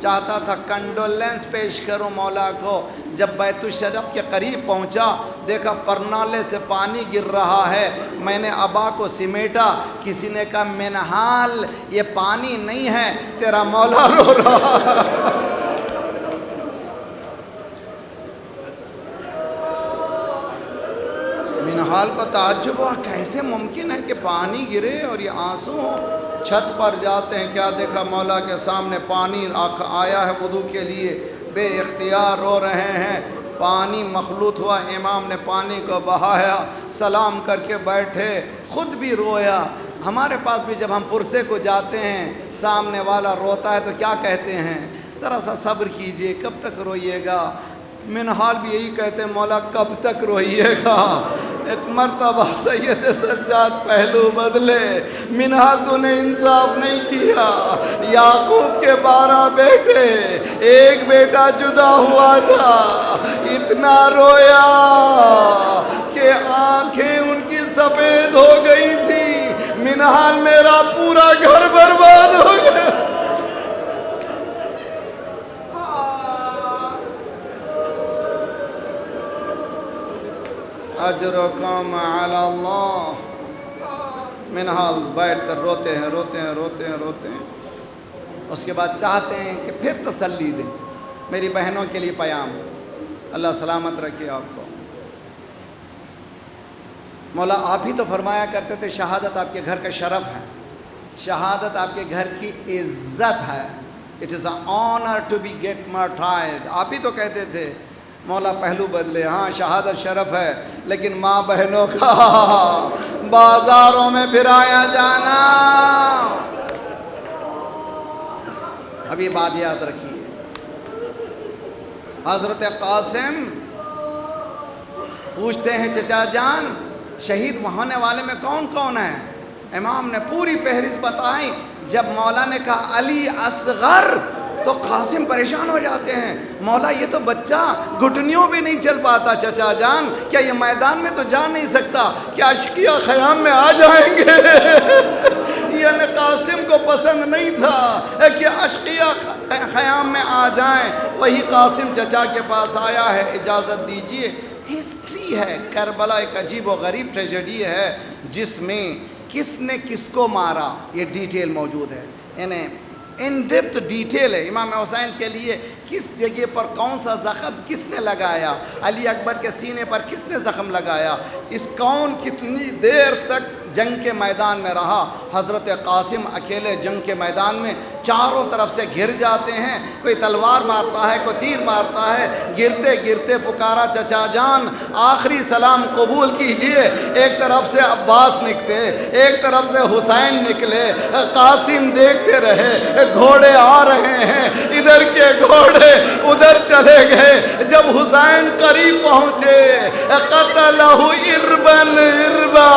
چاہتا تھا کنڈولنس پیش کروں مولا کو۔ جب بیت الشرف کے قریب پہنچا، دیکھا پرنالے سے پانی گر رہا ہے، میں نے ابا کو سمیٹا، کسی نے کہا منہال یہ پانی نہیں ہے، تیرا مولا رو رہا ہے۔ منہال کو تعجب ہوا، کیسے ممکن ہے کہ پانی گرے اور یہ آنسو ہو؟ چھت پر جاتے ہیں، کیا دیکھا مولا کے سامنے پانی آیا ہے وضو کے لیے، بے اختیار رو رہے ہیں، پانی مخلوط ہوا۔ امام نے پانی کو بہایا، سلام کر کے بیٹھے، خود بھی رویا۔ ہمارے پاس بھی جب ہم پرسے کو جاتے ہیں، سامنے والا روتا ہے تو کیا کہتے ہیں؟ ذرا سا صبر کیجئے، کب تک روئیے گا؟ منہال بھی یہی کہتے ہیں، مولا کب تک روئیے گا؟ ایک مرتبہ سید سجاد پہلو بدلے، منہال تو نے انصاف نہیں کیا، یعقوب کے 12 بیٹے، ایک بیٹا جدا ہوا تھا، اتنا رویا کہ آنکھیں ان کی سفید ہو گئی تھی۔ منہال میرا پورا گھر برباد ہو گیا۔ اجرکم علی اللہ۔ منہال بیٹھ کر روتے ہیں۔ اس کے بعد چاہتے ہیں کہ پھر تسلی دیں۔ میری بہنوں کے لیے پیام، اللہ سلامت رکھے آپ کو۔ مولا آپ ہی تو فرمایا کرتے تھے شہادت آپ کے گھر کا شرف ہے، شہادت آپ کے گھر کی عزت ہے۔ It is an honor to be get martyred۔ آپ ہی تو کہتے تھے۔ مولا پہلو بدلے، ہاں شہادت شرف ہے، لیکن ماں بہنوں کا بازاروں میں پھرایا جانا۔ اب یہ بات یاد رکھیے، حضرت قاسم پوچھتے ہیں چچا جان شہید ہونے والے میں کون کون ہیں؟ امام نے پوری فہرست بتائی۔ جب مولا نے کہا علی اصغر تو قاسم پریشان ہو جاتے ہیں، مولا یہ تو بچہ گھٹنیوں بھی نہیں چل پاتا، چچا جان کیا یہ میدان میں تو جا نہیں سکتا، کیا اشقیہ خیام میں آ جائیں گے؟ یعنی قاسم کو پسند نہیں تھا کہ اشقیہ خیام میں آ جائیں۔ وہی قاسم چچا کے پاس آیا ہے، اجازت دیجئے۔ ہسٹری ہے کربلا، ایک عجیب و غریب ٹریجڈی ہے جس میں کس نے کس کو مارا یہ ڈیٹیل موجود ہے، یعنی ان ڈیپتھ ڈیٹیل ہے۔ امام حسین کے لیے کس جگہ پر کون سا زخم کس نے لگایا، علی اکبر کے سینے پر کس نے زخم لگایا، اس کون کتنی دیر تک جنگ کے میدان میں رہا. حضرت قاسم اکیلے جنگ کے میدان میں چاروں طرف سے گھر جاتے ہیں. کوئی تلوار مارتا ہے, کوئی تیر مارتا ہے. گرتے گرتے پکارا چچا جان آخری سلام قبول کیجئے. ایک طرف سے عباس نکلے, ایک طرف سے حسین نکلے. قاسم دیکھتے رہے, گھوڑے آ رہے ہیں, ادھر کے گھوڑے ادھر چلے گئے. جب حسین قریب پہنچے قتلہ اربن اربا,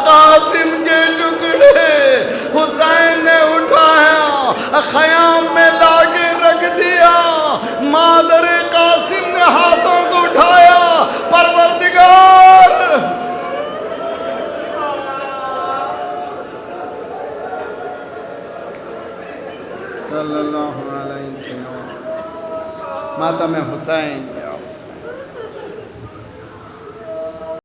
قاسم کے ٹکڑے حسین نے اٹھایا, خیام میں لا کے رکھ دیا. مادر قاسم نے ہاتھوں کو اٹھایا, پروردگار صلی اللہ علیہ وسلم. ماتم حسین